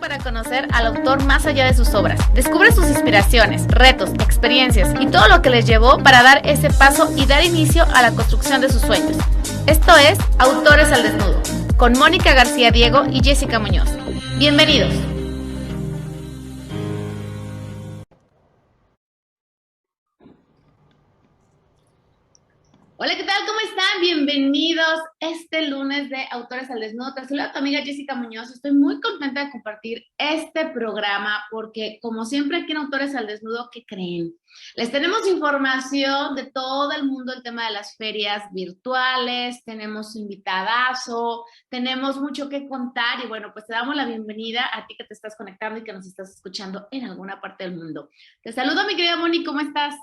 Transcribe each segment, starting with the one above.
para conocer al autor más allá de sus obras. Descubre sus inspiraciones, retos, experiencias y todo lo que les llevó para dar ese paso y dar inicio a la construcción de sus sueños. Esto es Autores al Desnudo, con Mónica García Diego y Jessica Muñoz. Bienvenidos. Hola, ¿qué tal? ¿Cómo están? Bienvenidos este lunes de Autores al Desnudo. Te saluda tu amiga Jessica Muñoz. Estoy muy contenta de compartir este programa porque, como siempre aquí en Autores al Desnudo, ¿qué creen? Les tenemos información de todo el mundo, el tema de las ferias virtuales, tenemos invitadazo, tenemos mucho que contar y bueno, pues te damos la bienvenida a ti que te estás conectando y que nos estás escuchando en alguna parte del mundo. Te saludo, mi querida Moni, ¿cómo estás?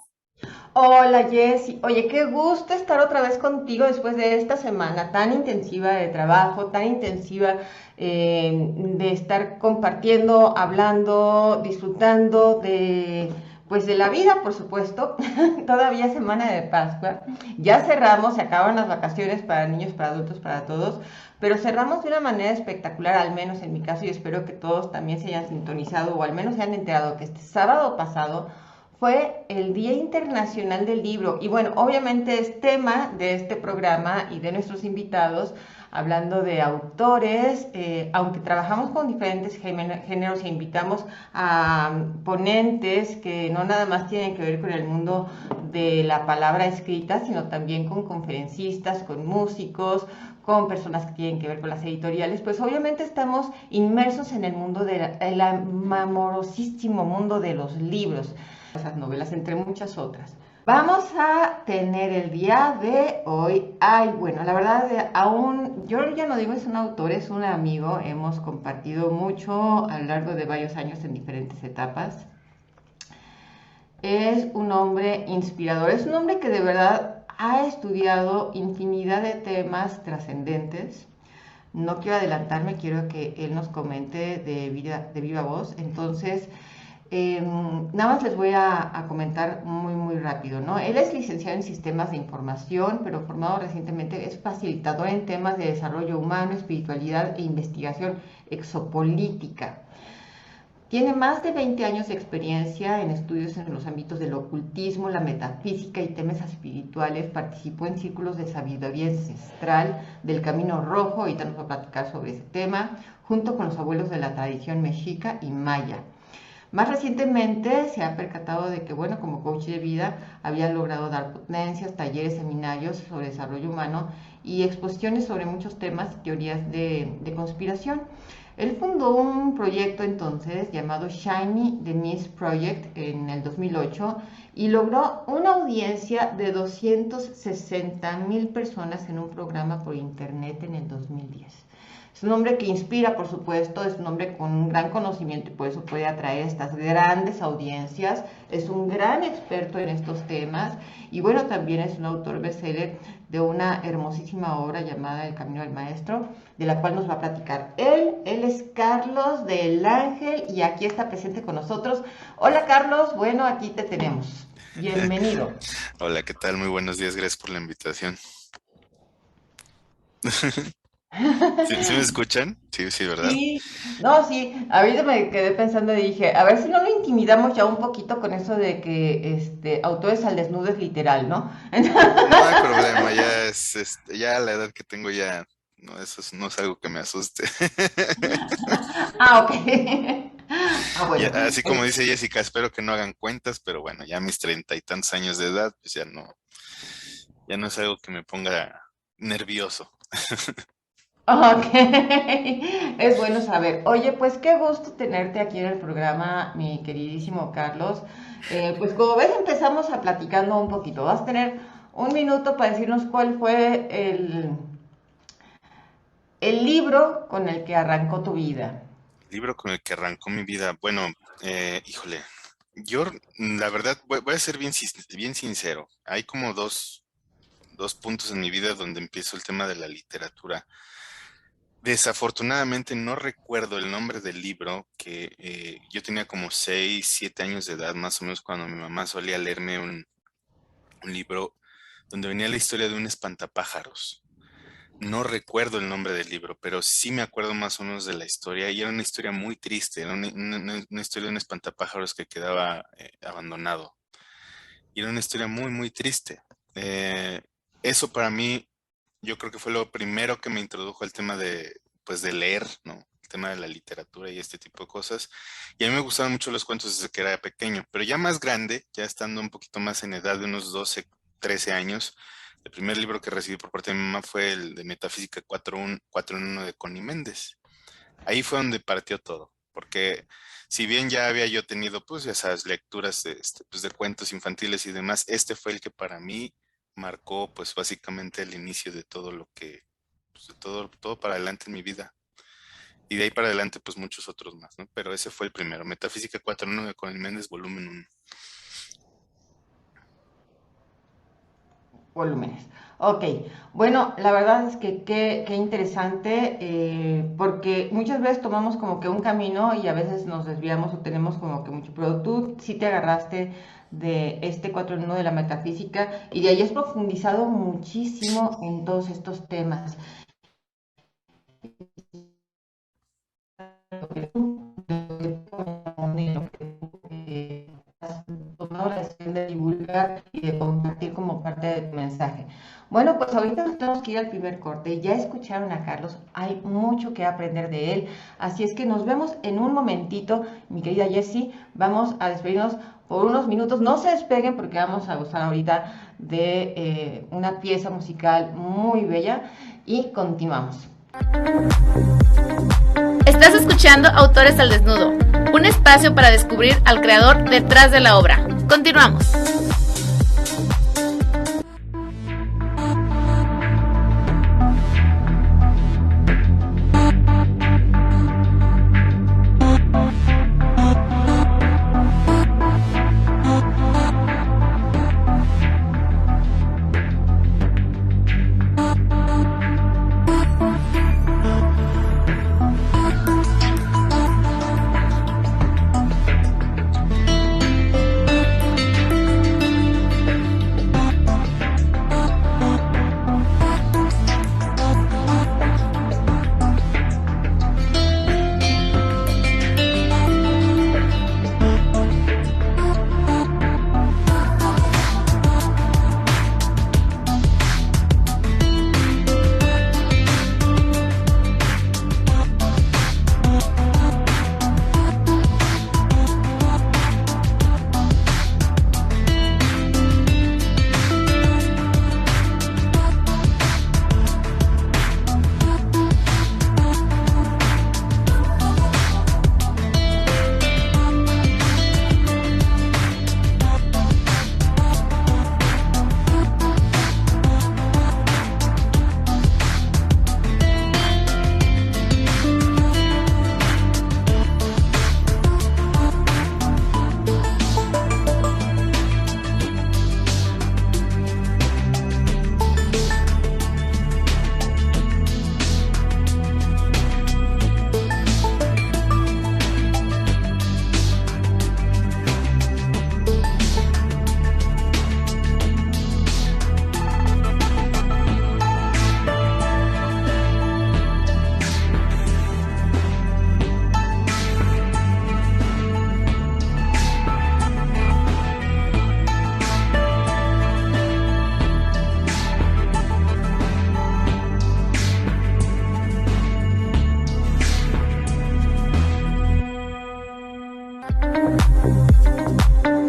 Hola Jessy, oye, qué gusto estar otra vez contigo después de esta semana tan intensiva de trabajo, tan intensiva de estar compartiendo, hablando, disfrutando pues de la vida, por supuesto. Todavía semana de Pascua. Ya cerramos, se acaban las vacaciones para niños, para adultos, para todos, pero cerramos de una manera espectacular, al menos en mi caso, y espero que todos también se hayan sintonizado o al menos se hayan enterado que este sábado pasado fue el Día Internacional del Libro. Y bueno, obviamente es tema de este programa y de nuestros invitados, hablando de autores, aunque trabajamos con diferentes géneros e invitamos a ponentes que no nada más tienen que ver con el mundo de la palabra escrita, sino también con conferencistas, con músicos, con personas que tienen que ver con las editoriales, pues obviamente estamos inmersos en el mundo del amorosísimo mundo de los libros, esas novelas, entre muchas otras. Vamos a tener el día de hoy, ay, bueno, la verdad, aún, yo ya no digo es un autor, es un amigo, hemos compartido mucho a lo largo de varios años en diferentes etapas. Es un hombre inspirador, es un hombre que de verdad ha estudiado infinidad de temas trascendentes. No quiero adelantarme, quiero que él nos comente de viva voz. Entonces, nada más les voy a comentar muy rápido, ¿no? Él es licenciado en sistemas de información, pero formado recientemente, es facilitador en temas de desarrollo humano, espiritualidad e investigación exopolítica. Tiene más de 20 años de experiencia en estudios en los ámbitos del ocultismo, la metafísica y temas espirituales. Participó en círculos de sabiduría ancestral del Camino Rojo, ahorita nos va a platicar sobre ese tema, junto con los abuelos de la tradición mexica y maya. Más recientemente se ha percatado de que, bueno, como coach de vida, había logrado dar ponencias, talleres, seminarios sobre desarrollo humano y exposiciones sobre muchos temas y teorías de conspiración. Él fundó un proyecto entonces llamado Shiny The Mist Project en el 2008 y logró una audiencia de 260,000 personas en un programa por internet en el 2010. Es un hombre que inspira, por supuesto, es un hombre con un gran conocimiento y por eso puede atraer estas grandes audiencias. Es un gran experto en estos temas y bueno, también es un autor bestseller de una hermosísima obra llamada El Camino del Maestro, de la cual nos va a platicar él es Carlos del Ángel y aquí está presente con nosotros. Hola Carlos, bueno, aquí te tenemos. Bienvenido. Hola, ¿qué tal? Muy buenos días, gracias por la invitación. ¿Sí me escuchan? Sí, sí, ¿verdad? Sí, no, sí, ahorita me quedé pensando y dije, a ver si no lo intimidamos ya un poquito con eso de que autores al desnudo es literal, ¿no? No hay problema, ya la edad que tengo ya, no, no es algo que me asuste. Ah, ok. Ah, Ya, bueno. así como dice Jessica, espero que no hagan cuentas, pero bueno, ya mis 30 y tantos años de edad, pues ya no es algo que me ponga nervioso. Ok, es bueno saber. Oye, pues qué gusto tenerte aquí en el programa, mi queridísimo Carlos. Pues como ves, empezamos a platicando un poquito. Vas a tener un minuto para decirnos cuál fue el libro con el que arrancó tu vida. El libro con el que arrancó mi vida, bueno, híjole, yo la verdad voy a ser bien sincero. Hay como dos puntos en mi vida donde empiezo el tema de la literatura. Desafortunadamente no recuerdo el nombre del libro que yo tenía como 6, 7 años de edad más o menos cuando mi mamá solía leerme un libro donde venía la historia de un espantapájaros. No recuerdo el nombre del libro, pero sí me acuerdo más o menos de la historia y era una historia muy triste, era una historia de un espantapájaros que quedaba abandonado y era una historia muy, muy triste. Eh, Eso para mí, yo creo que fue lo primero que me introdujo al tema de, pues, de leer, ¿no? El tema de la literatura y este tipo de cosas. Y a mí me gustaban mucho los cuentos desde que era pequeño, pero ya más grande, ya estando un poquito más en edad de unos 12, 13 años, el primer libro que recibí por parte de mi mamá fue el de Metafísica 4 en 1 de Connie Méndez. Ahí fue donde partió todo, porque si bien ya había yo tenido, pues ya sabes, lecturas de, pues, de cuentos infantiles y demás, este fue el que para mí marcó, pues básicamente el inicio de todo lo que, pues, de todo para adelante en mi vida. Y de ahí para adelante, pues muchos otros más, ¿no? Pero ese fue el primero, Metafísica 4 en 1 de Connie Méndez, volumen 1. Volúmenes. Ok, bueno, la verdad es que qué interesante, porque muchas veces tomamos como que un camino y a veces nos desviamos o tenemos como que mucho, pero tú sí te agarraste de este 4 en 1 de la metafísica y de ahí has profundizado muchísimo en todos estos temas. Has tomado la decisión de divulgar y de compartir como parte de tu mensaje. Bueno, pues ahorita nos tenemos que ir al primer corte. Ya escucharon a Carlos, hay mucho que aprender de él. Así es que nos vemos en un momentito, mi querida Jessie. Vamos a despedirnos por unos minutos. No se despeguen porque vamos a gozar ahorita de una pieza musical muy bella y continuamos. Estás escuchando Autores al Desnudo, un espacio para descubrir al creador detrás de la obra. Continuamos.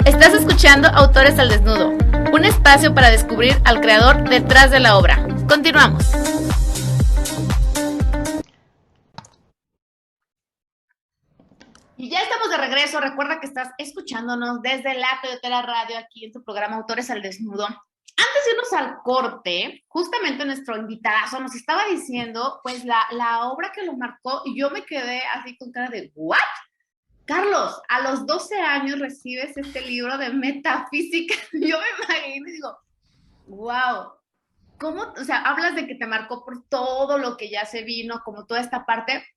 Estás escuchando Autores al Desnudo, un espacio para descubrir al creador detrás de la obra. Continuamos. Y ya estamos de regreso. Recuerda que estás escuchándonos desde la Toyotera Radio aquí en tu programa Autores al Desnudo. Antes de irnos al corte, justamente nuestro invitadazo nos estaba diciendo pues la obra que lo marcó y yo me quedé así con cara de ¿what? Carlos, a los 12 años recibes este libro de metafísica. Yo me imagino y digo, wow, ¿cómo? O sea, hablas de que te marcó por todo lo que ya se vino, como toda esta parte,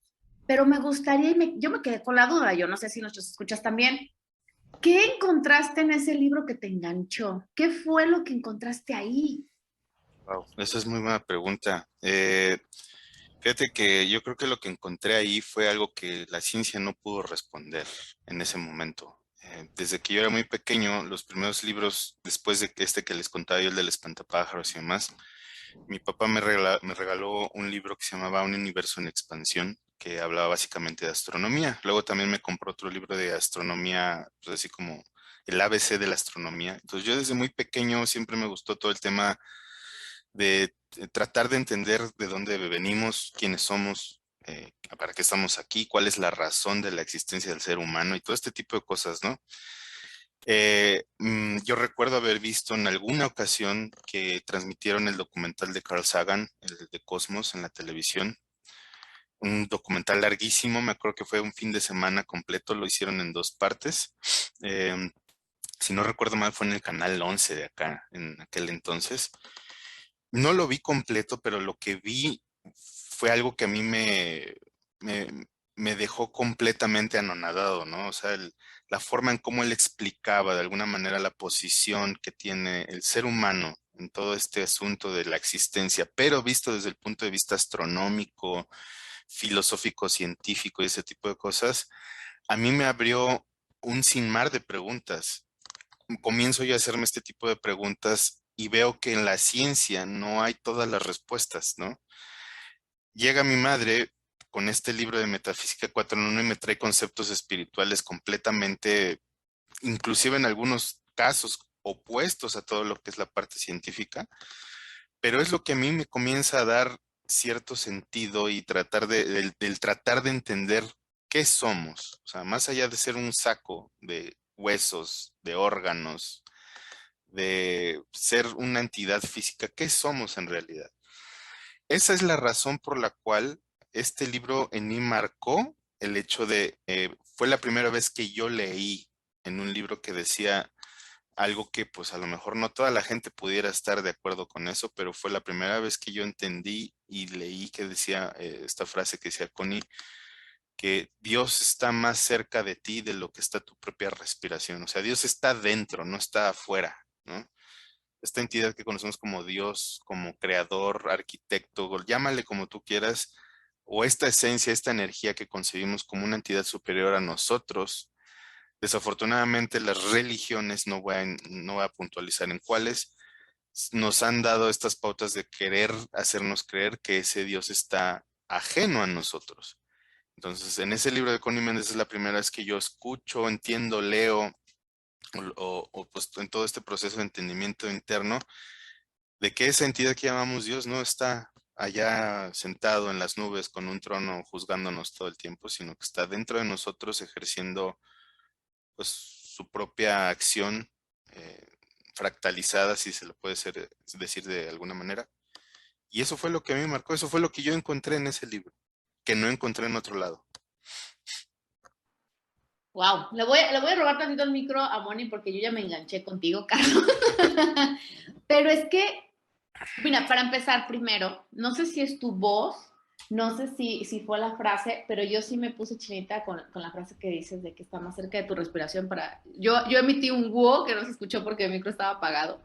pero me gustaría, yo me quedé con la duda, yo no sé si nuestros escuchas también, ¿qué encontraste en ese libro que te enganchó? ¿Qué fue lo que encontraste ahí? Wow, esa es muy buena pregunta. Fíjate que yo creo que lo que encontré ahí fue algo que la ciencia no pudo responder en ese momento. Desde que yo era muy pequeño, los primeros libros, después de que que les contaba yo, el del espantapájaros y demás, mi papá me regaló un libro que se llamaba Un universo en expansión, que hablaba básicamente de astronomía. Luego también me compró otro libro de astronomía, pues así como el ABC de la astronomía. Entonces yo desde muy pequeño siempre me gustó todo el tema de tratar de entender de dónde venimos, quiénes somos, para qué estamos aquí, cuál es la razón de la existencia del ser humano y todo este tipo de cosas, ¿no? Yo recuerdo haber visto en alguna ocasión que transmitieron el documental de Carl Sagan, el de Cosmos, en la televisión. Un documental larguísimo, me acuerdo que fue un fin de semana completo, lo hicieron en dos partes. Em, si no recuerdo mal, fue en el canal 11 de acá, en aquel entonces. No lo vi completo, pero lo que vi fue algo que a mí me, me dejó completamente anonadado, ¿no? O sea, la forma en cómo él explicaba de alguna manera la posición que tiene el ser humano en todo este asunto de la existencia, pero visto desde el punto de vista astronómico, filosófico, científico y ese tipo de cosas, a mí me abrió un sinmar de preguntas. Comienzo yo a hacerme este tipo de preguntas y veo que en la ciencia no hay todas las respuestas, ¿no? Llega mi madre con este libro de Metafísica 4 en 1 y me trae conceptos espirituales completamente, inclusive en algunos casos, opuestos a todo lo que es la parte científica, pero es lo que a mí me comienza a dar cierto sentido y tratar del tratar de entender qué somos, o sea, más allá de ser un saco de huesos, de órganos, de ser una entidad física, ¿qué somos en realidad? Esa es la razón por la cual este libro en mí marcó el hecho de, fue la primera vez que yo leí en un libro que decía algo que pues a lo mejor no toda la gente pudiera estar de acuerdo con eso, pero fue la primera vez que yo entendí y leí que decía esta frase que decía Connie, que Dios está más cerca de ti de lo que está tu propia respiración. O sea, Dios está dentro, no está afuera, ¿no? Esta entidad que conocemos como Dios, como creador, arquitecto, llámale como tú quieras, o esta esencia, esta energía que concebimos como una entidad superior a nosotros. Desafortunadamente las religiones, no voy a puntualizar en cuáles, nos han dado estas pautas de querer hacernos creer que ese Dios está ajeno a nosotros. Entonces, en ese libro de Connie Méndez es la primera vez que yo escucho, entiendo, leo, pues en todo este proceso de entendimiento interno, de que esa entidad que llamamos Dios no está allá sentado en las nubes con un trono juzgándonos todo el tiempo, sino que está dentro de nosotros ejerciendo pues su propia acción fractalizada, si se lo puede decir de alguna manera. Y eso fue lo que a mí me marcó, eso fue lo que yo encontré en ese libro, que no encontré en otro lado. Wow, le voy a robar tantito el micro a Moni porque yo ya me enganché contigo, Carlos. Pero es que, mira, para empezar primero, no sé si es tu voz, no sé si fue la frase, pero yo sí me puse chinita con la frase que dices de que está más cerca de tu respiración para... Yo emití un wow que no se escuchó porque el micro estaba apagado.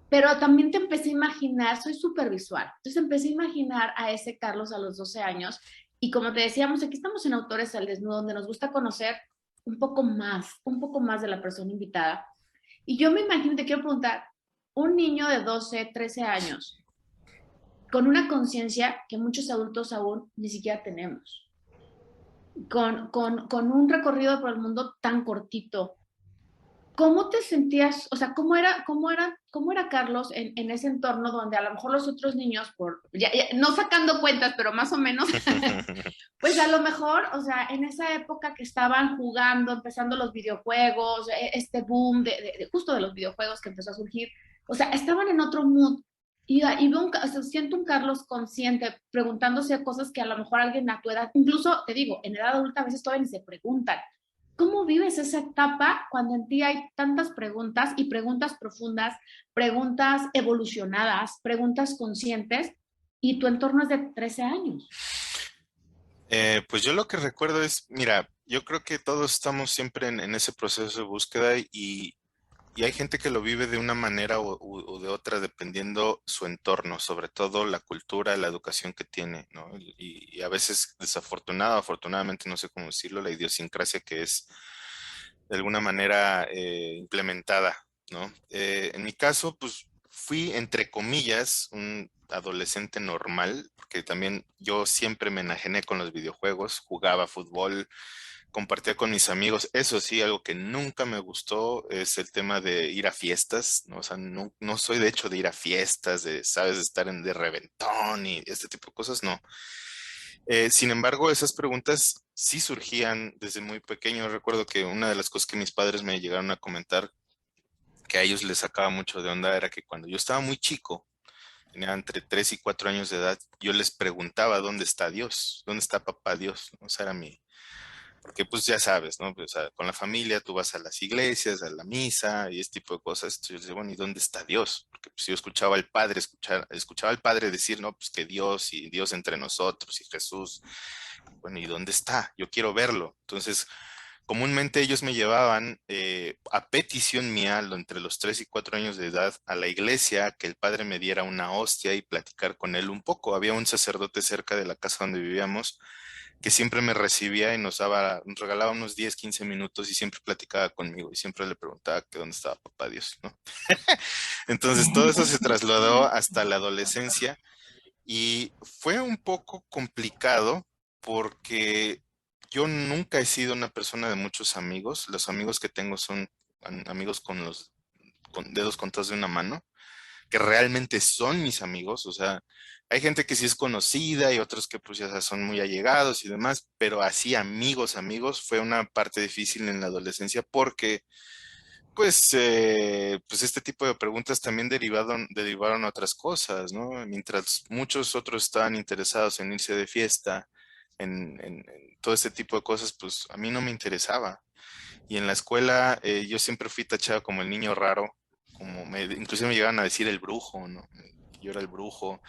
Pero también te empecé a imaginar, soy súper visual, entonces empecé a imaginar a ese Carlos a los 12 años y como te decíamos, aquí estamos en Autores al Desnudo, donde nos gusta conocer un poco más de la persona invitada. Y yo me imagino, te quiero preguntar, un niño de 12, 13 años, con una conciencia que muchos adultos aún ni siquiera tenemos, con un recorrido por el mundo tan cortito, ¿cómo te sentías? O sea, cómo era Carlos en ese entorno donde a lo mejor los otros niños, no sacando cuentas, pero más o menos, pues a lo mejor, o sea, en esa época que estaban jugando, empezando los videojuegos, este boom justo de los videojuegos que empezó a surgir, o sea, estaban en otro mood. Y veo o sea, siento un Carlos consciente preguntándose cosas que a lo mejor alguien a tu edad, incluso te digo, en edad adulta a veces todavía ni se preguntan. ¿Cómo vives esa etapa cuando en ti hay tantas preguntas y preguntas profundas, preguntas evolucionadas, preguntas conscientes y tu entorno es de 13 años? Pues yo lo que recuerdo es, mira, yo creo que todos estamos siempre en ese proceso de búsqueda y y hay gente que lo vive de una manera o de otra dependiendo su entorno, sobre todo la cultura, la educación que tiene, ¿no? Y a veces afortunadamente, no sé cómo decirlo, la idiosincrasia que es de alguna manera implementada, ¿no? En mi caso, pues fui, entre comillas, un adolescente normal, porque también yo siempre me enajené con los videojuegos, jugaba fútbol, compartía con mis amigos. Eso sí, algo que nunca me gustó es el tema de ir a fiestas, ¿no? O sea, no soy de hecho de ir a fiestas, de, sabes, de estar de reventón y este tipo de cosas, no. Sin embargo, esas preguntas sí surgían desde muy pequeño. Recuerdo que una de las cosas que mis padres me llegaron a comentar que a ellos les sacaba mucho de onda era que cuando yo estaba muy chico, tenía entre 3 y 4 años de edad, yo les preguntaba dónde está Dios, dónde está papá Dios, ¿no? O sea, era mi, porque pues ya sabes, ¿no? Pues, o sea, con la familia tú vas a las iglesias, a la misa y este tipo de cosas. Entonces yo decía, bueno, ¿y dónde está Dios? Porque pues yo escuchaba al Padre, escuchaba al Padre decir, no, pues que Dios y Dios entre nosotros y Jesús. Bueno, ¿y dónde está? Yo quiero verlo. Entonces, comúnmente ellos me llevaban a petición mía, entre los 3 y 4 años de edad, a la iglesia, que el padre me diera una hostia y platicar con él un poco. Había un sacerdote cerca de la casa donde vivíamos que siempre me recibía y nos regalaba unos 10, 15 minutos y siempre platicaba conmigo y siempre le preguntaba que dónde estaba papá Dios, ¿no? Entonces todo eso se trasladó hasta la adolescencia y fue un poco complicado porque yo nunca he sido una persona de muchos amigos. Los amigos que tengo son amigos con los con dedos contados de una mano que realmente son mis amigos, o sea, hay gente que sí es conocida y otros que pues ya son muy allegados y demás, pero así amigos fue una parte difícil en la adolescencia porque pues este tipo de preguntas también derivaron a otras cosas, ¿no? Mientras muchos otros estaban interesados en irse de fiesta, en todo este tipo de cosas, pues a mí no me interesaba. Y en la escuela yo siempre fui tachado como el niño raro, inclusive me llegaban a decir el brujo, ¿no? Yo era el brujo.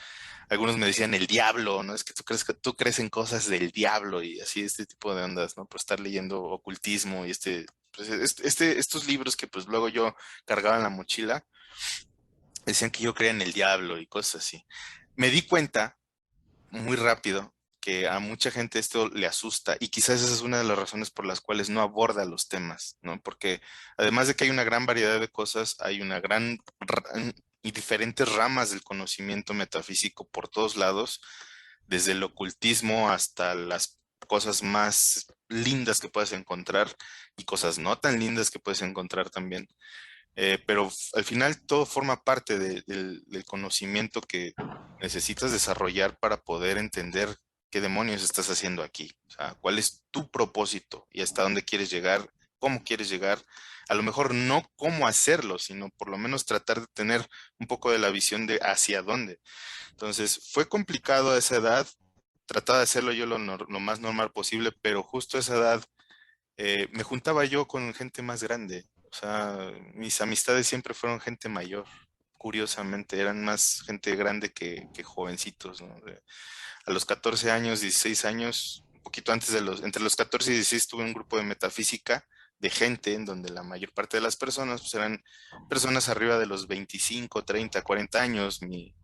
Algunos me decían el diablo, ¿no? Es que tú crees en cosas del diablo y así este tipo de ondas, ¿no? Por estar leyendo ocultismo y estos libros que pues luego yo cargaba en la mochila, decían que yo creía en el diablo y cosas así. Me di cuenta muy rápido que a mucha gente esto le asusta y quizás esa es una de las razones por las cuales no aborda los temas, ¿no? Porque además de que hay una gran variedad de cosas, hay una y diferentes ramas del conocimiento metafísico por todos lados, desde el ocultismo hasta las cosas más lindas que puedes encontrar y cosas no tan lindas que puedes encontrar también. Pero al final todo forma parte del conocimiento que necesitas desarrollar para poder entender qué demonios estás haciendo aquí. O sea, cuál es tu propósito y hasta dónde quieres llegar, cómo quieres llegar. A lo mejor no cómo hacerlo, sino por lo menos tratar de tener un poco de la visión de hacia dónde. Entonces, fue complicado a esa edad. Trataba de hacerlo yo lo más normal posible, pero justo a esa edad me juntaba yo con gente más grande. O sea, mis amistades siempre fueron gente mayor. Curiosamente, eran más gente grande que jovencitos, ¿no? A los 14 años, 16 años, un poquito antes entre los 14 y 16 tuve un grupo de metafísica de gente en donde la mayor parte de las personas pues, eran personas arriba de los 25, 30, 40 años. Mi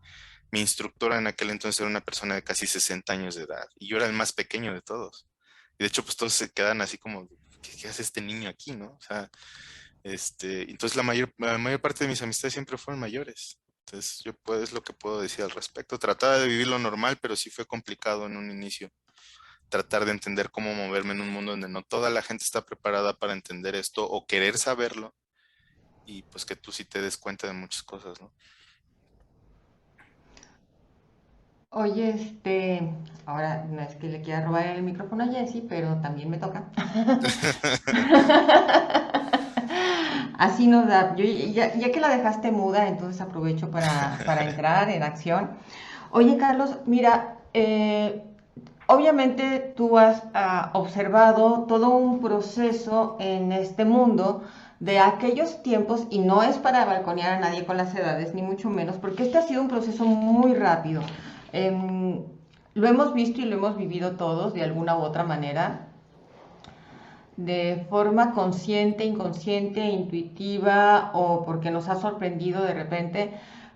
instructora en aquel entonces era una persona de casi 60 años de edad y yo era el más pequeño de todos. Y de hecho, pues todos se quedan así como, ¿qué hace este niño aquí, no? O sea, entonces la mayor parte de mis amistades siempre fueron mayores. Entonces, es lo que puedo decir al respecto. Trataba de vivir lo normal, pero sí fue complicado en un inicio. Tratar de entender cómo moverme en un mundo donde no toda la gente está preparada para entender esto o querer saberlo. Y pues que tú sí te des cuenta de muchas cosas, ¿no? Oye, ahora no es que le quiera robar el micrófono a Jessie, pero también me toca. Así nos da. Ya que la dejaste muda, entonces aprovecho para entrar en acción. Oye, Carlos, mira, obviamente tú has observado todo un proceso en este mundo de aquellos tiempos, y no es para balconear a nadie con las edades, ni mucho menos, porque este ha sido un proceso muy rápido. Em, lo hemos visto y lo hemos vivido todos de alguna u otra manera. de forma consciente, inconsciente, intuitiva o porque nos ha sorprendido de repente,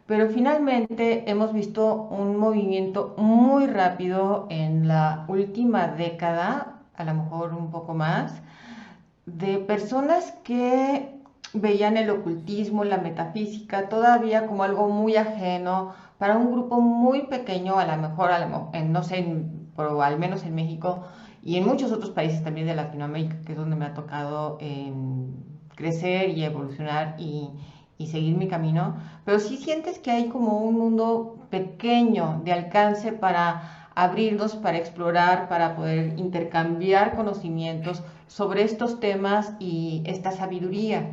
pero finalmente hemos visto un movimiento muy rápido en la última década, a lo mejor un poco más, de personas que veían el ocultismo, la metafísica, todavía como algo muy ajeno para un grupo muy pequeño, a lo mejor, no sé, pero al menos en México y en muchos otros países también de Latinoamérica, que es donde me ha tocado crecer y evolucionar y seguir mi camino, pero sí sientes que hay como un mundo pequeño de alcance para abrirnos, para explorar, para poder intercambiar conocimientos sobre estos temas y esta sabiduría.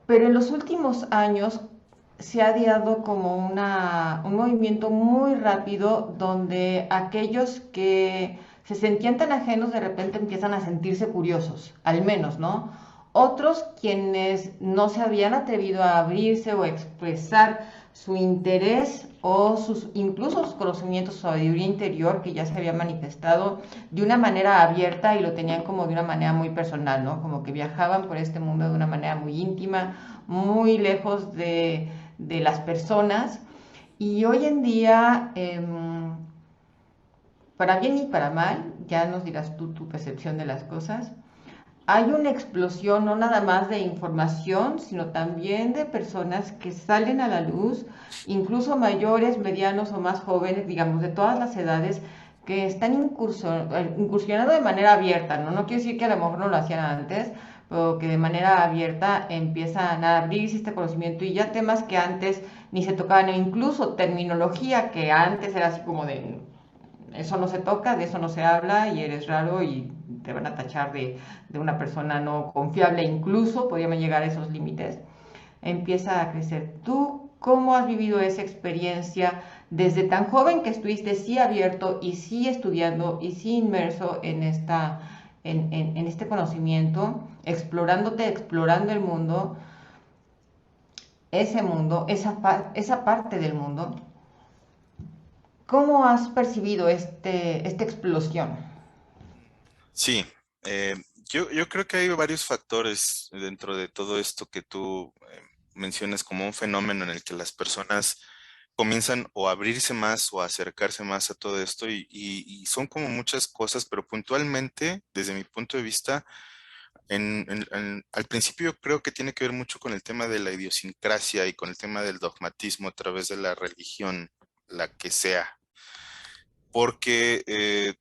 Pero en los últimos años se ha dado como un movimiento muy rápido donde aquellos que se sentían tan ajenos de repente empiezan a sentirse curiosos, al menos, ¿no? Otros quienes no se habían atrevido a abrirse o a expresar su interés o sus incluso sus conocimientos, su sabiduría interior que ya se había manifestado de una manera abierta y lo tenían como de una manera muy personal, ¿no? Como que viajaban por este mundo de una manera muy íntima, muy lejos de las personas. Y hoy en día, para bien y para mal, ya nos dirás tú tu percepción de las cosas, hay una explosión no nada más de información, sino también de personas que salen a la luz, incluso mayores, medianos o más jóvenes, digamos, de todas las edades, que están incursionando de manera abierta, ¿no? No quiero decir que a lo mejor no lo hacían antes, pero que de manera abierta empiezan a abrirse este conocimiento y ya temas que antes ni se tocaban, o incluso terminología que antes era así como de eso no se toca, de eso no se habla y eres raro y te van a tachar de una persona no confiable, incluso podríamos llegar a esos límites, empieza a crecer. ¿Tú cómo has vivido esa experiencia desde tan joven que estuviste sí abierto y sí estudiando y sí inmerso en, en este conocimiento, explorándote, explorando el mundo, esa parte del mundo? ¿Cómo has percibido esta explosión? Sí, eh, yo creo que hay varios factores dentro de todo esto que tú mencionas como un fenómeno en el que las personas comienzan o a abrirse más o a acercarse más a todo esto y son como muchas cosas, pero puntualmente, desde mi punto de vista, al principio yo creo que tiene que ver mucho con el tema de la idiosincrasia y con el tema del dogmatismo a través de la religión, la que sea, porque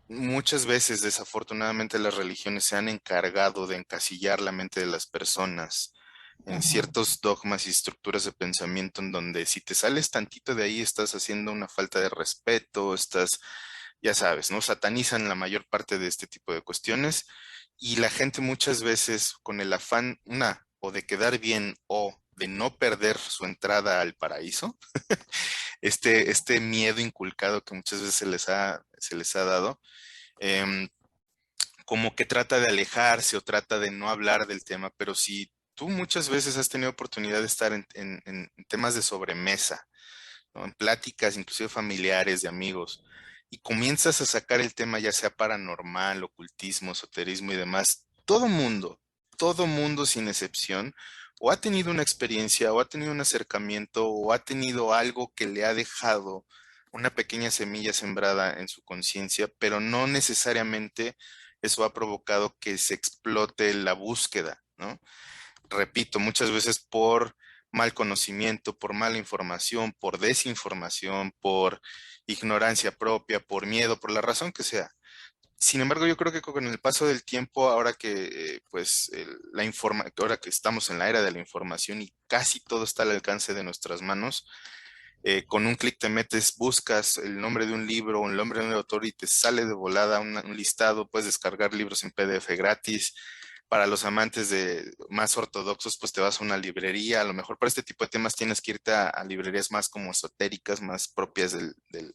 muchas veces, desafortunadamente, las religiones se han encargado de encasillar la mente de las personas en Ujú. ciertos dogmas y estructuras de pensamiento en donde si te sales tantito de ahí estás haciendo una falta de respeto, estás, ya sabes, ¿no? Satanizan la mayor parte de este tipo de cuestiones y la gente muchas veces con el afán, o de quedar bien o de no perder su entrada al paraíso, este miedo inculcado que muchas veces se les ha dado, em, como que trata de alejarse o trata de no hablar del tema, pero si tú muchas veces has tenido oportunidad de estar en temas de sobremesa, ¿no? En pláticas, inclusive familiares, de amigos, y comienzas a sacar el tema ya sea paranormal, ocultismo, esoterismo y demás, todo mundo sin excepción, o ha tenido una experiencia, o ha tenido un acercamiento, o ha tenido algo que le ha dejado una pequeña semilla sembrada en su conciencia, pero no necesariamente eso ha provocado que se explote la búsqueda, ¿no? Repito, muchas veces por mal conocimiento, por mala información, por desinformación, por ignorancia propia, por miedo, por la razón que sea. Sin embargo, yo creo que con el paso del tiempo, ahora que pues ahora que estamos en la era de la información y casi todo está al alcance de nuestras manos, con un clic te metes, buscas el nombre de un libro o el nombre de un autor y te sale de volada un listado, puedes descargar libros en PDF gratis. Para los amantes de más ortodoxos, pues te vas a una librería. A lo mejor para este tipo de temas tienes que irte a librerías más como esotéricas, más propias de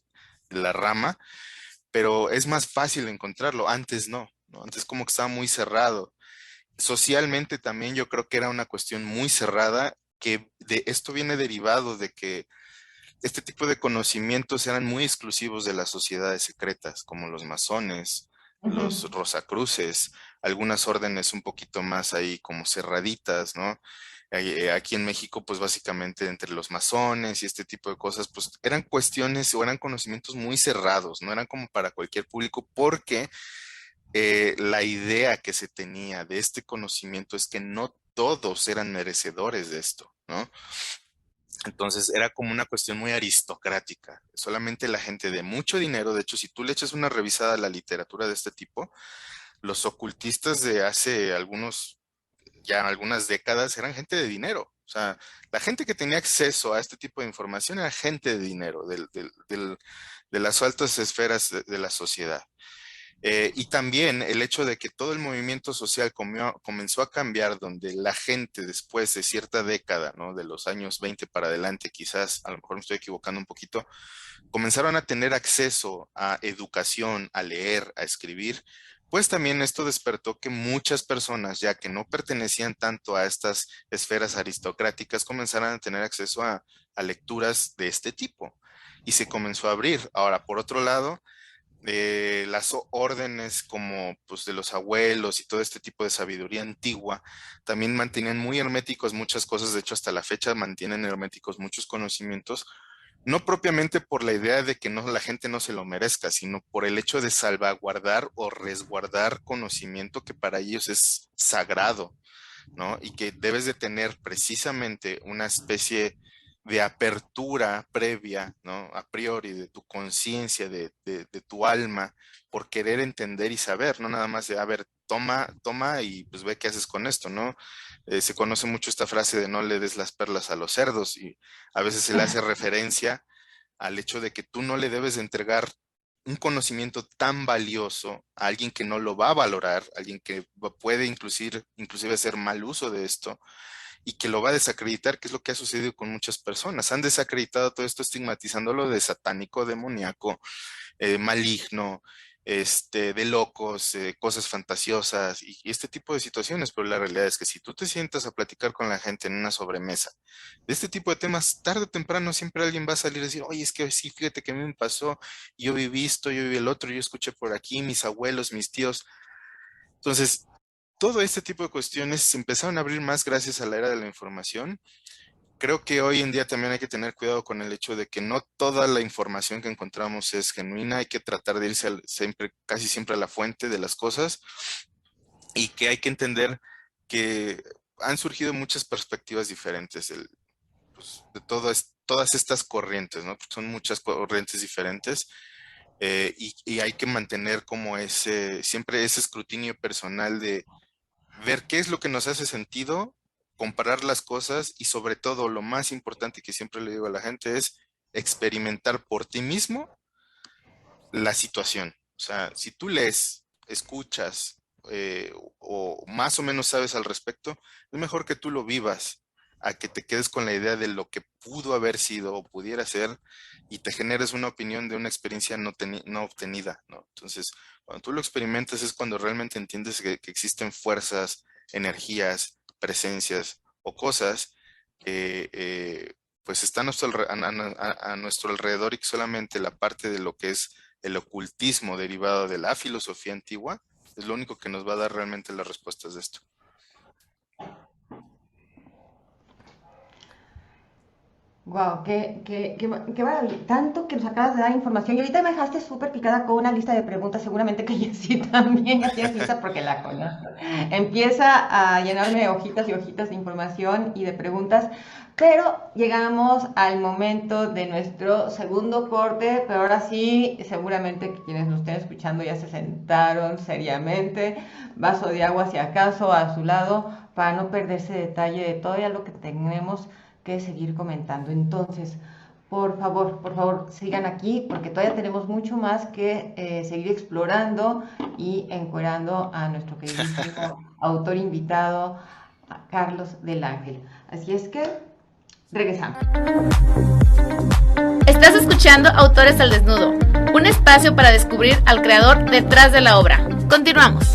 la rama, pero es más fácil encontrarlo. Antes no, ¿no? Antes como que estaba muy cerrado. Socialmente también yo creo que era una cuestión muy cerrada, que de esto viene derivado de que este tipo de conocimientos eran muy exclusivos de las sociedades secretas, como los masones, los Rosacruces, algunas órdenes un poquito más ahí como cerraditas, ¿no? Aquí en México, pues básicamente entre los masones y este tipo de cosas, pues eran cuestiones o eran conocimientos muy cerrados, no eran como para cualquier público, porque la idea que se tenía de este conocimiento es que no todos eran merecedores de esto, ¿no? Entonces era como una cuestión muy aristocrática. Solamente la gente de mucho dinero, de hecho, si tú le echas una revisada a la literatura de este tipo, los ocultistas de hace ya algunas décadas eran gente de dinero. O sea, la gente que tenía acceso a este tipo de información era gente de dinero, de las altas esferas de la sociedad. Y también el hecho de que todo el movimiento social comenzó a cambiar, donde la gente después de cierta década, ¿no? De los años 20 para adelante, quizás, a lo mejor me estoy equivocando un poquito, comenzaron a tener acceso a educación, a leer, a escribir, pues también esto despertó que muchas personas, ya que no pertenecían tanto a estas esferas aristocráticas, comenzaran a tener acceso a lecturas de este tipo. Y se comenzó a abrir. Ahora, por otro lado, las órdenes como pues de los abuelos y todo este tipo de sabiduría antigua también mantenían muy herméticos muchas cosas, de hecho hasta la fecha mantienen herméticos muchos conocimientos, no propiamente por la idea de que no, la gente no se lo merezca, sino por el hecho de salvaguardar o resguardar conocimiento que para ellos es sagrado, ¿no? Y que debes de tener precisamente una especie de apertura previa, ¿no? A priori, de tu conciencia, de tu alma, por querer entender y saber, no nada más de, a ver, toma y pues ve qué haces con esto, ¿no? Se conoce mucho esta frase de no le des las perlas a los cerdos y a veces se le hace referencia al hecho de que tú no le debes de entregar un conocimiento tan valioso a alguien que no lo va a valorar, alguien que puede inclusive hacer mal uso de esto y que lo va a desacreditar, que es lo que ha sucedido con muchas personas. Han desacreditado todo esto estigmatizándolo de satánico, demoníaco, maligno, de locos, cosas fantasiosas y este tipo de situaciones, pero la realidad es que si tú te sientas a platicar con la gente en una sobremesa de este tipo de temas, tarde o temprano siempre alguien va a salir a decir, oye, es que sí, fíjate que a mí me pasó, yo viví esto, yo viví el otro, yo escuché por aquí, mis abuelos, mis tíos. Entonces, todo este tipo de cuestiones se empezaron a abrir más gracias a la era de la información. Creo que hoy en día también hay que tener cuidado con el hecho de que no toda la información que encontramos es genuina, hay que tratar de irse siempre, casi siempre a la fuente de las cosas y que hay que entender que han surgido muchas perspectivas diferentes pues, de todas estas corrientes, ¿no? Son muchas corrientes diferentes y hay que mantener como siempre ese escrutinio personal de ver qué es lo que nos hace sentido, comparar las cosas y sobre todo lo más importante que siempre le digo a la gente es experimentar por ti mismo la situación. O sea, si tú lees, escuchas o más o menos sabes al respecto, es mejor que tú lo vivas a que te quedes con la idea de lo que pudo haber sido o pudiera ser y te generes una opinión de una experiencia no obtenida, ¿no? Entonces, cuando tú lo experimentas es cuando realmente entiendes que existen fuerzas, energías, presencias o cosas que pues están a nuestro alrededor y que solamente la parte de lo que es el ocultismo derivado de la filosofía antigua es lo único que nos va a dar realmente las respuestas de esto. Wow, qué maravilla. Tanto que nos acabas de dar información. Y ahorita me dejaste súper picada con una lista de preguntas. Seguramente que Jessy también ya tienes lista porque la conozco. Empieza a llenarme hojitas y hojitas de información y de preguntas. Pero llegamos al momento de nuestro segundo corte. Pero ahora sí, seguramente que quienes nos estén escuchando ya se sentaron seriamente. Vaso de agua, si acaso, a su lado, para no perderse detalle de todo lo que tenemos que seguir comentando. Entonces, por favor, sigan aquí porque todavía tenemos mucho más que seguir explorando y encuerando a nuestro queridísimo autor invitado, Carlos del Ángel. Así es que, regresamos. Estás escuchando Autores al Desnudo, un espacio para descubrir al creador detrás de la obra. Continuamos.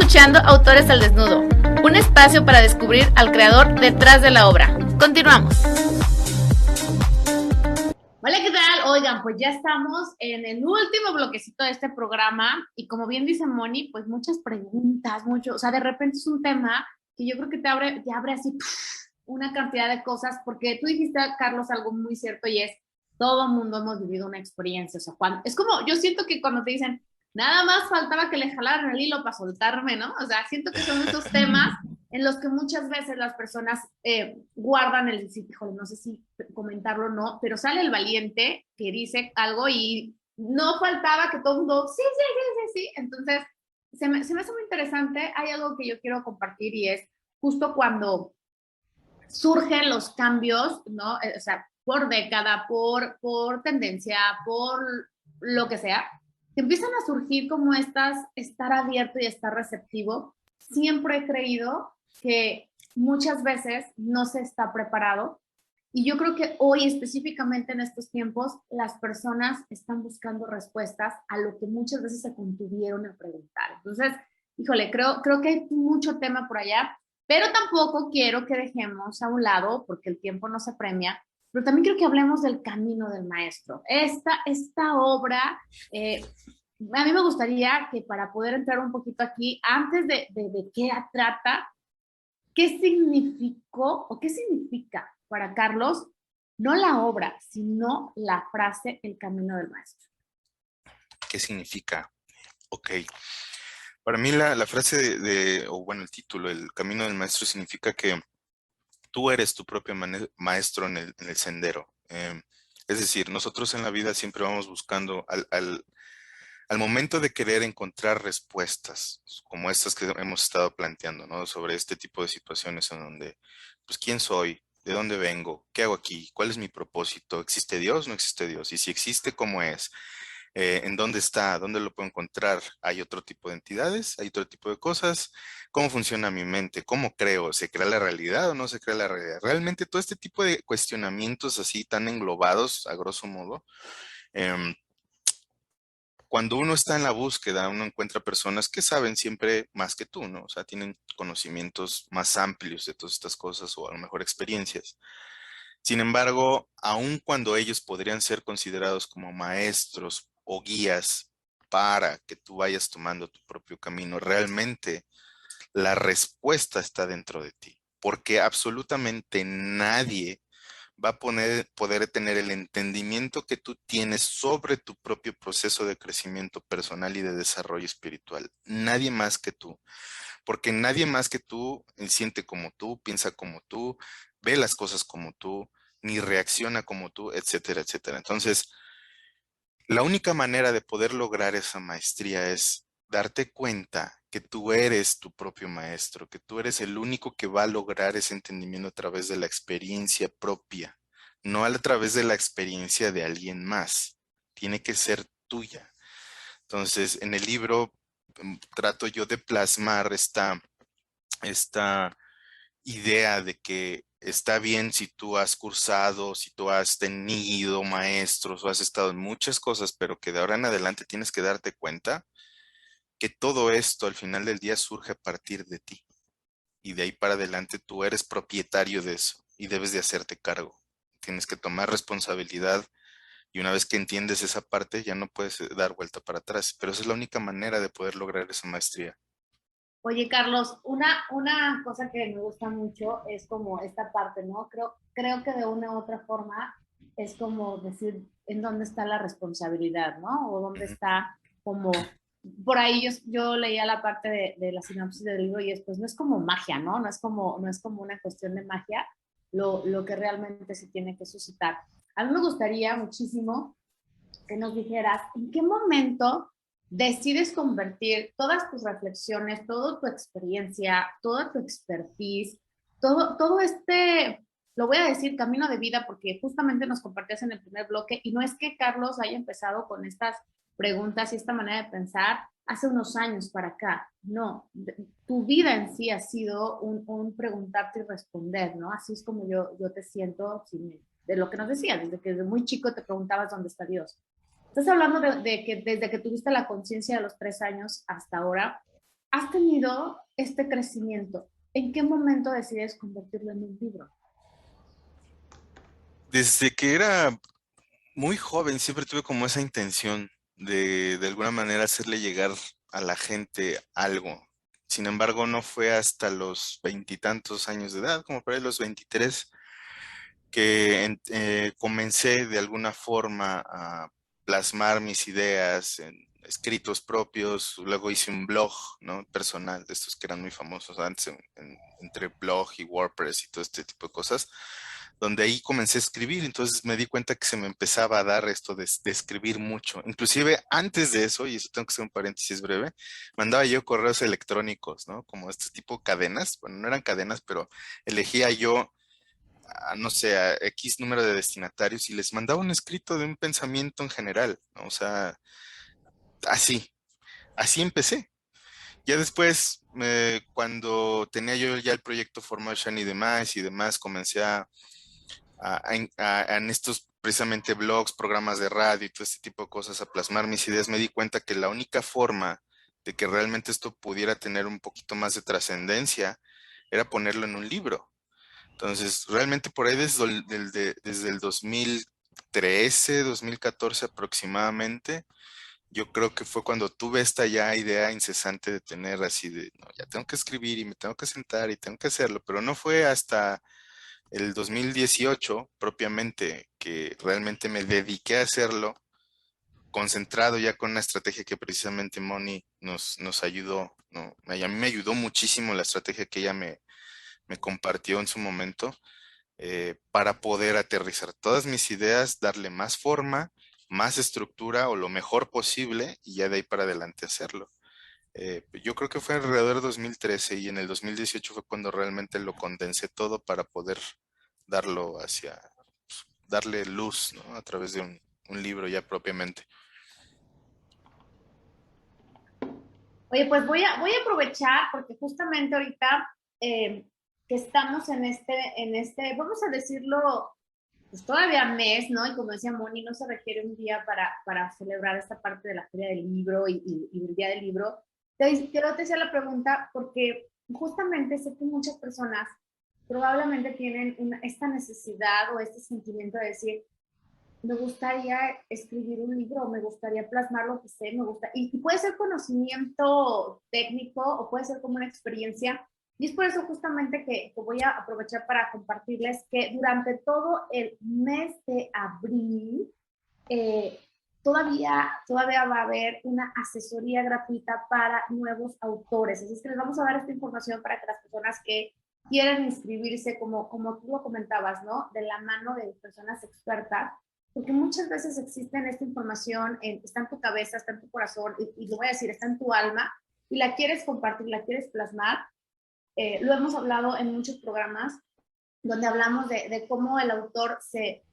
escuchando Autores al Desnudo, un espacio para descubrir al creador detrás de la obra. Continuamos. Hola, ¿qué tal? Oigan, pues ya estamos en el último bloquecito de este programa y como bien dice Moni, pues muchas preguntas, o sea, de repente es un tema que yo creo que te abre así una cantidad de cosas, porque tú dijiste, Carlos, algo muy cierto y es, todo mundo hemos vivido una experiencia, o sea, es como, yo siento que cuando te dicen, nada más faltaba que le jalaran el hilo para soltarme, ¿no? O sea, siento que son esos temas en los que muchas veces las personas guardan el decir, híjole, no sé si comentarlo o no, pero sale el valiente que dice algo y no faltaba que todo el mundo, sí, sí, sí, sí, sí. Entonces, se me hace muy interesante. Hay algo que yo quiero compartir y es justo cuando surgen los cambios, ¿no? O sea, por década, por tendencia, por lo que sea, empiezan a surgir como estar abierto y estar receptivo. Siempre he creído que muchas veces no se está preparado y yo creo que hoy específicamente en estos tiempos las personas están buscando respuestas a lo que muchas veces se contuvieron a preguntar. Entonces, híjole, creo que hay mucho tema por allá, pero tampoco quiero que dejemos a un lado, porque el tiempo no se premia, pero también quiero que hablemos del camino del maestro. Esta obra, a mí me gustaría que para poder entrar un poquito aquí, antes de qué trata, ¿qué significó o qué significa para Carlos, no la obra, sino la frase el camino del maestro? ¿Qué significa? Ok. Para mí la frase o bueno, el título, el camino del maestro, significa que tú eres tu propio maestro en el sendero. Es decir, nosotros en la vida siempre vamos buscando al momento de querer encontrar respuestas, como estas que hemos estado planteando, ¿no? Sobre este tipo de situaciones en donde, pues, ¿quién soy? ¿De dónde vengo? ¿Qué hago aquí? ¿Cuál es mi propósito? ¿Existe Dios? ¿No existe Dios? Y si existe, ¿cómo es? ¿En dónde está? ¿Dónde lo puedo encontrar? ¿Hay otro tipo de entidades? ¿Hay otro tipo de cosas? ¿Cómo funciona mi mente? ¿Cómo creo? ¿Se crea la realidad o no se crea la realidad? Realmente todo este tipo de cuestionamientos así tan englobados, a grosso modo, em, cuando uno está en la búsqueda, uno encuentra personas que saben siempre más que tú, ¿no? O sea, tienen conocimientos más amplios de todas estas cosas o a lo mejor experiencias. Sin embargo, aun cuando ellos podrían ser considerados como maestros o guías para que tú vayas tomando tu propio camino, realmente la respuesta está dentro de ti, porque absolutamente nadie va a poder tener el entendimiento que tú tienes sobre tu propio proceso de crecimiento personal y de desarrollo espiritual. Nadie más que tú, porque nadie más que tú siente como tú, piensa como tú, ve las cosas como tú, ni reacciona como tú, etcétera, etcétera. Entonces, la única manera de poder lograr esa maestría es darte cuenta que tú eres tu propio maestro, que tú eres el único que va a lograr ese entendimiento a través de la experiencia propia, no a través de la experiencia de alguien más. Tiene que ser tuya. Entonces, en el libro trato yo de plasmar esta idea de que está bien si tú has cursado, si tú has tenido maestros o has estado en muchas cosas, pero que de ahora en adelante tienes que darte cuenta que todo esto al final del día surge a partir de ti. Y de ahí para adelante tú eres propietario de eso y debes de hacerte cargo. Tienes que tomar responsabilidad y una vez que entiendes esa parte ya no puedes dar vuelta para atrás. Pero esa es la única manera de poder lograr esa maestría. Oye, Carlos, una cosa que me gusta mucho es como esta parte, ¿no? Creo que de una u otra forma es como decir en dónde está la responsabilidad, ¿no? O dónde Ujú. está como, por ahí yo leía la parte de la sinopsis del libro y después no es como magia, ¿no? No es como una cuestión de magia lo que realmente se tiene que suscitar. A mí me gustaría muchísimo que nos dijeras en qué momento decides convertir todas tus reflexiones, toda tu experiencia, toda tu expertise, todo lo voy a decir, camino de vida, porque justamente nos compartías en el primer bloque, y no es que Carlos haya empezado con estas preguntas y esta manera de pensar hace unos años para acá, no, tu vida en sí ha sido un preguntarte y responder, ¿no? Así es como yo te siento, de lo que nos decías, desde que desde muy chico te preguntabas dónde está Dios. Estás hablando de que desde que tuviste la conciencia de los 3 años hasta ahora, has tenido este crecimiento. ¿En qué momento decides convertirlo en un libro? Desde que era muy joven siempre tuve como esa intención de alguna manera hacerle llegar a la gente algo. Sin embargo, no fue hasta los veintitantos años de edad, como por ahí los 23, que comencé de alguna forma a plasmar mis ideas en escritos propios. Luego hice un blog, ¿no? Personal, de estos que eran muy famosos antes, entre blog y WordPress y todo este tipo de cosas, donde ahí comencé a escribir. Entonces me di cuenta que se me empezaba a dar esto de escribir mucho. Inclusive antes de eso, y eso tengo que hacer un paréntesis breve, mandaba yo correos electrónicos, ¿no? Como este tipo cadenas. Bueno, no eran cadenas, pero elegía yo no sé, a X número de destinatarios y les mandaba un escrito de un pensamiento en general, ¿no? O sea, así, así empecé. Ya después, cuando tenía yo ya el proyecto Formation y demás, comencé en estos precisamente blogs, programas de radio y todo este tipo de cosas, a plasmar mis ideas. Me di cuenta que la única forma de que realmente esto pudiera tener un poquito más de trascendencia era ponerlo en un libro. Entonces, realmente por ahí desde el 2013, 2014 aproximadamente, yo creo que fue cuando tuve esta ya idea incesante de tener así de, no, ya tengo que escribir y me tengo que sentar y tengo que hacerlo, pero no fue hasta el 2018 propiamente que realmente me dediqué a hacerlo, concentrado ya con una estrategia que precisamente Moni nos ayudó, ¿no? A mí me ayudó muchísimo la estrategia que ella me compartió en su momento, para poder aterrizar todas mis ideas, darle más forma, más estructura o lo mejor posible y ya de ahí para adelante hacerlo. Yo creo que fue alrededor de 2013 y en el 2018 fue cuando realmente lo condensé todo para poder darlo darle luz, ¿no? A través de un libro ya propiamente. Oye, pues voy a aprovechar porque justamente ahorita que estamos vamos a decirlo, pues todavía mes, ¿no? Y como decía Moni, no se requiere un día para celebrar esta parte de la Feria del Libro y el Día del Libro. Quiero te hacer la pregunta porque justamente sé que muchas personas probablemente tienen esta necesidad o este sentimiento de decir, me gustaría escribir un libro, me gustaría plasmar lo que sé, me gusta, y puede ser conocimiento técnico o puede ser como una experiencia. Y es por eso justamente que voy a aprovechar para compartirles que durante todo el mes de abril eh, todavía va a haber una asesoría gratuita para nuevos autores. Así es que les vamos a dar esta información para que las personas que quieren inscribirse, como tú lo comentabas, ¿no? De la mano de personas expertas, porque muchas veces existe esta información, está en tu cabeza, está en tu corazón, y lo voy a decir, está en tu alma, y la quieres compartir, la quieres plasmar. Lo hemos hablado en muchos programas, donde hablamos de cómo el autor se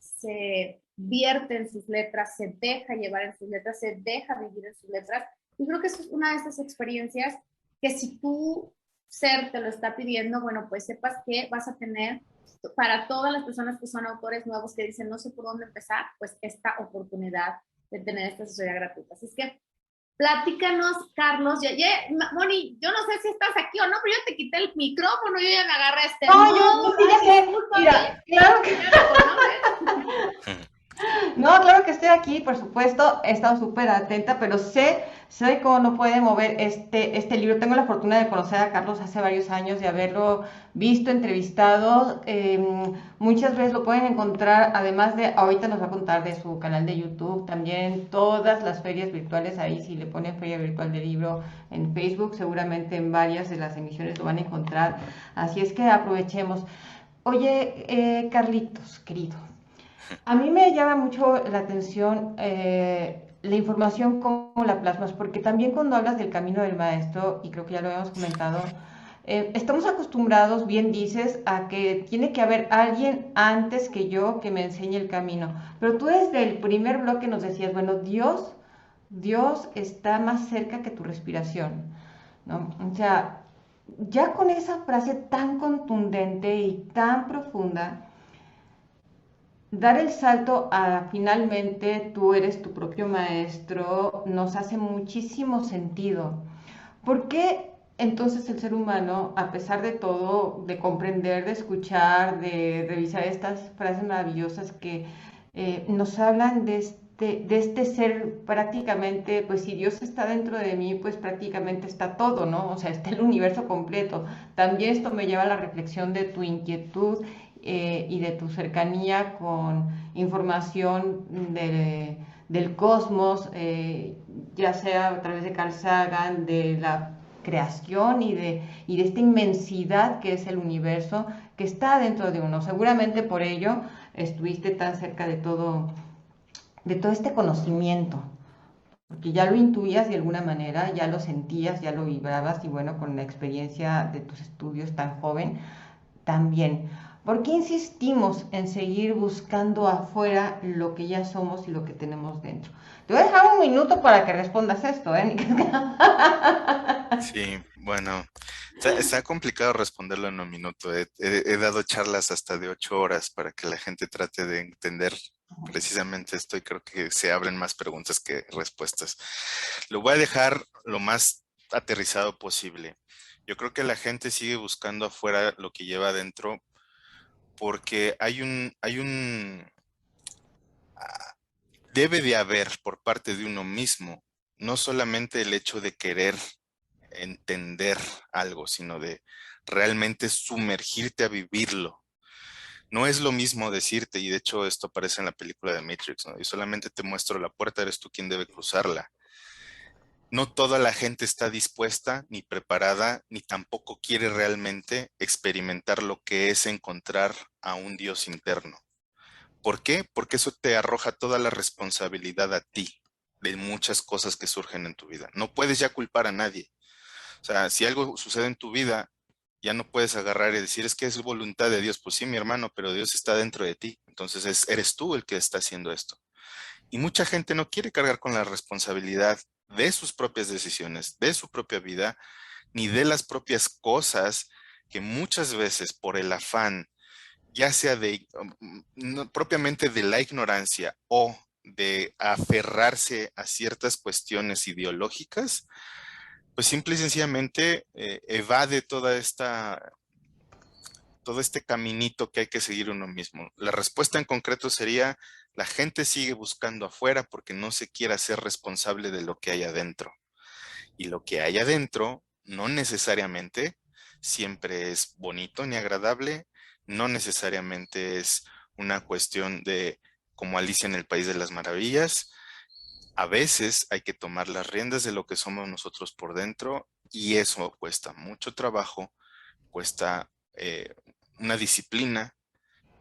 vierte en sus letras, se deja llevar en sus letras, se deja vivir en sus letras. Y creo que eso es una de esas experiencias que si tu ser te lo está pidiendo, bueno, pues sepas que vas a tener para todas las personas que son autores nuevos que dicen no sé por dónde empezar, pues esta oportunidad de tener esta asesoría gratuita. Así es que platícanos, Carlos. Moni, yo no sé si estás aquí o no, pero yo te quité el micrófono, yo ya me agarré este. No, yo sí ya sé. Mira, claro que. No, claro que estoy aquí, por supuesto, he estado súper atenta, pero sé cómo no puede mover este libro. Tengo la fortuna de conocer a Carlos hace varios años, de haberlo visto, entrevistado. Muchas veces lo pueden encontrar, además de, ahorita nos va a contar de su canal de YouTube, también todas las ferias virtuales ahí, si le ponen Feria Virtual del Libro en Facebook, seguramente en varias de las emisiones lo van a encontrar. Así es que aprovechemos. Oye, Carlitos, querido. A mí me llama mucho la atención la información, cómo la plasmas, porque también cuando hablas del camino del maestro, y creo que ya lo habíamos comentado, estamos acostumbrados, bien dices, a que tiene que haber alguien antes que yo que me enseñe el camino. Pero tú desde el primer bloque nos decías, bueno, Dios está más cerca que tu respiración, ¿no? O sea, ya con esa frase tan contundente y tan profunda, dar el salto a finalmente tú eres tu propio maestro nos hace muchísimo sentido. ¿Por qué entonces el ser humano, a pesar de todo, de comprender, de escuchar, de revisar estas frases maravillosas que nos hablan de este ser prácticamente, pues si Dios está dentro de mí, pues prácticamente está todo, ¿no? O sea, está el universo completo. También esto me lleva a la reflexión de tu inquietud y de tu cercanía con información del cosmos, ya sea a través de Carl Sagan, de la creación y de esta inmensidad que es el universo que está dentro de uno. Seguramente por ello estuviste tan cerca de todo este conocimiento, porque ya lo intuías de alguna manera, ya lo sentías, ya lo vibrabas y bueno, con la experiencia de tus estudios tan joven, también. ¿Por qué insistimos en seguir buscando afuera lo que ya somos y lo que tenemos dentro? Te voy a dejar un minuto para que respondas esto, ¿eh? Sí, bueno, está complicado responderlo en un minuto. He dado charlas hasta de 8 horas para que la gente trate de entender precisamente esto y creo que se abren más preguntas que respuestas. Lo voy a dejar lo más aterrizado posible. Yo creo que la gente sigue buscando afuera lo que lleva adentro porque debe de haber por parte de uno mismo, no solamente el hecho de querer entender algo, sino de realmente sumergirte a vivirlo. No es lo mismo decirte, y de hecho esto aparece en la película de Matrix, ¿no? Y solamente te muestro la puerta, eres tú quien debe cruzarla. No toda la gente está dispuesta, ni preparada, ni tampoco quiere realmente experimentar lo que es encontrar a un Dios interno. ¿Por qué? Porque eso te arroja toda la responsabilidad a ti de muchas cosas que surgen en tu vida. No puedes ya culpar a nadie. O sea, si algo sucede en tu vida, ya no puedes agarrar y decir, es que es voluntad de Dios. Pues sí, mi hermano, pero Dios está dentro de ti. Entonces eres tú el que está haciendo esto. Y mucha gente no quiere cargar con la responsabilidad de sus propias decisiones, de su propia vida, ni de las propias cosas que muchas veces por el afán, ya sea de no, propiamente de la ignorancia o de aferrarse a ciertas cuestiones ideológicas, pues simple y sencillamente evade todo este caminito que hay que seguir uno mismo. La respuesta en concreto sería, la gente sigue buscando afuera porque no se quiere hacer responsable de lo que hay adentro. Y lo que hay adentro no necesariamente siempre es bonito ni agradable, no necesariamente es una cuestión de como Alicia en el País de las Maravillas. A veces hay que tomar las riendas de lo que somos nosotros por dentro y eso cuesta mucho trabajo, cuesta una disciplina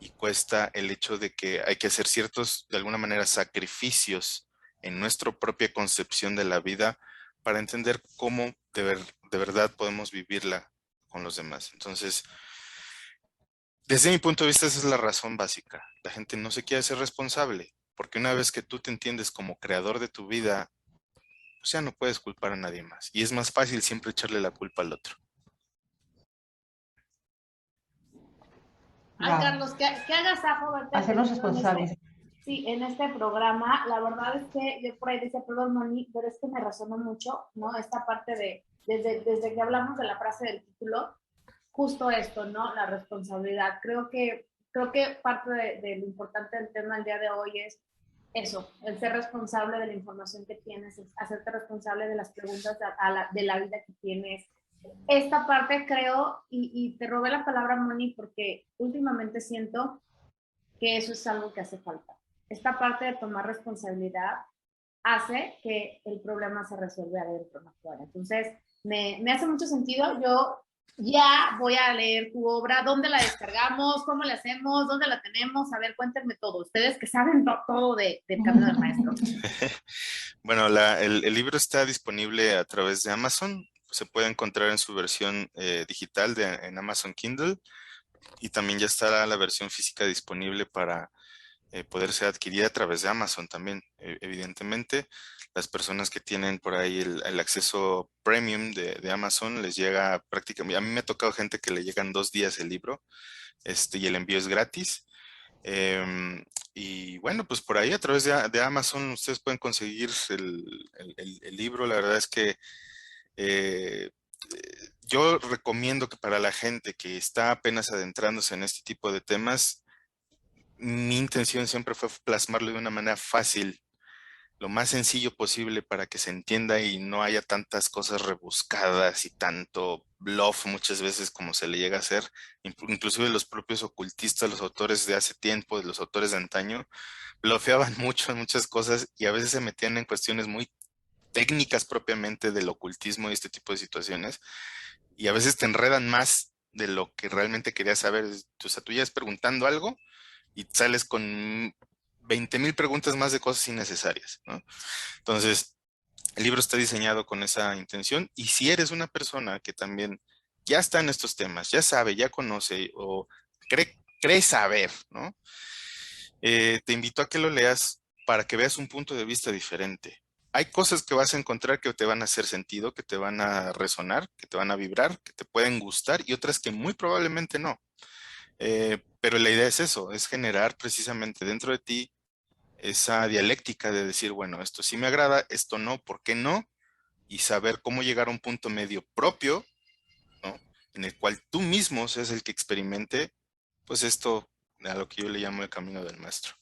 y cuesta el hecho de que hay que hacer ciertos, de alguna manera, sacrificios en nuestra propia concepción de la vida para entender cómo de verdad podemos vivirla con los demás. Entonces, desde mi punto de vista, esa es la razón básica. La gente no se quiere hacer responsable, porque una vez que tú te entiendes como creador de tu vida, pues ya no puedes culpar a nadie más. Y es más fácil siempre echarle la culpa al otro. Ay, Wow. Carlos, qué agasajo verte Hacernos tenido responsables. sí, en este programa. La verdad es que yo por ahí decía, perdón, Moni, pero es que me resonó mucho, ¿no? Esta parte desde que hablamos de la frase del título, justo esto, ¿no? La responsabilidad. Creo que parte de lo importante del tema del día de hoy es eso, el ser responsable de la información que tienes, hacerte responsable de las preguntas de la vida que tienes. Esta parte creo, y te robé la palabra, Moni, porque últimamente siento que eso es algo que hace falta. Esta parte de tomar responsabilidad hace que el problema se resuelva adentro, no afuera. Entonces, me hace mucho sentido. Yo ya voy a leer tu obra, dónde la descargamos, cómo la hacemos, dónde la tenemos. A ver, cuéntenme todo. Ustedes que saben todo del Camino del Maestro. Bueno, el libro está disponible a través de Amazon. Se puede encontrar en su versión digital en Amazon Kindle y también ya está la versión física disponible para poder ser adquirida a través de Amazon también, evidentemente. Las personas que tienen por ahí el acceso premium de Amazon les llega prácticamente, a mí me ha tocado gente que le llegan 2 días el libro, y el envío es gratis. Y bueno, pues por ahí a través de Amazon ustedes pueden conseguir el libro. La verdad es que eh, yo recomiendo que para la gente que está apenas adentrándose en este tipo de temas, mi intención siempre fue plasmarlo de una manera fácil, lo más sencillo posible para que se entienda y no haya tantas cosas rebuscadas y tanto bluff muchas veces como se le llega a hacer. Inclusive los propios ocultistas, los autores de hace tiempo, los autores de antaño, blufeaban mucho en muchas cosas y a veces se metían en cuestiones muy técnicas propiamente del ocultismo y este tipo de situaciones, y a veces te enredan más de lo que realmente querías saber. O sea, tú ya estás preguntando algo y sales con 20,000 preguntas más de cosas innecesarias, ¿no? Entonces, el libro está diseñado con esa intención, y si eres una persona que también ya está en estos temas, ya sabe, ya conoce o cree saber, ¿no? Te invito a que lo leas para que veas un punto de vista diferente. Hay cosas que vas a encontrar que te van a hacer sentido, que te van a resonar, que te van a vibrar, que te pueden gustar, y otras que muy probablemente no. Pero la idea es eso, es generar precisamente dentro de ti esa dialéctica de decir, bueno, esto sí me agrada, esto no, ¿por qué no? Y saber cómo llegar a un punto medio propio, ¿no? En el cual tú mismo seas el que experimente, pues esto, a lo que yo le llamo el camino del maestro.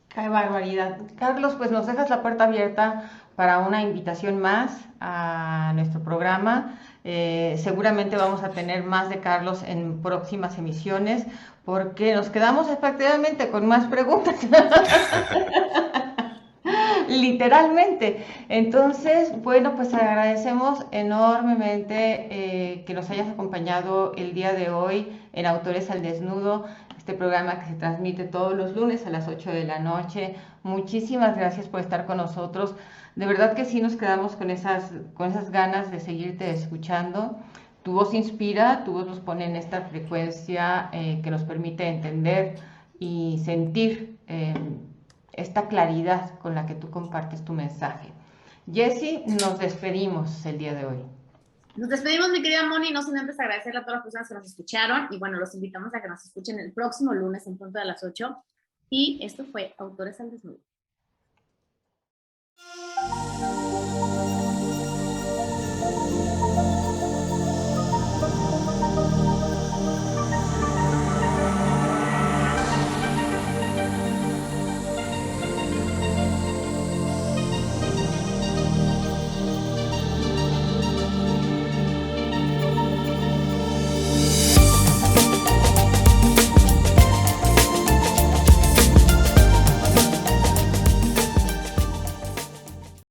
Qué barbaridad. Carlos, pues nos dejas la puerta abierta para una invitación más a nuestro programa. Seguramente vamos a tener más de Carlos en próximas emisiones porque nos quedamos efectivamente con más preguntas. Literalmente. Entonces, bueno, pues agradecemos enormemente que nos hayas acompañado el día de hoy en Autores al Desnudo, este programa que se transmite todos los lunes a las 8 de la noche. Muchísimas gracias por estar con nosotros. De verdad que sí nos quedamos con esas ganas de seguirte escuchando. Tu voz inspira, tu voz nos pone en esta frecuencia que nos permite entender y sentir esta claridad con la que tú compartes tu mensaje. Jessy, nos despedimos el día de hoy. Nos despedimos, mi querida Moni, no sin antes agradecerle a todas las personas que nos escucharon, y bueno, los invitamos a que nos escuchen el próximo lunes en punto de las 8. Y esto fue Autores al Desnudo.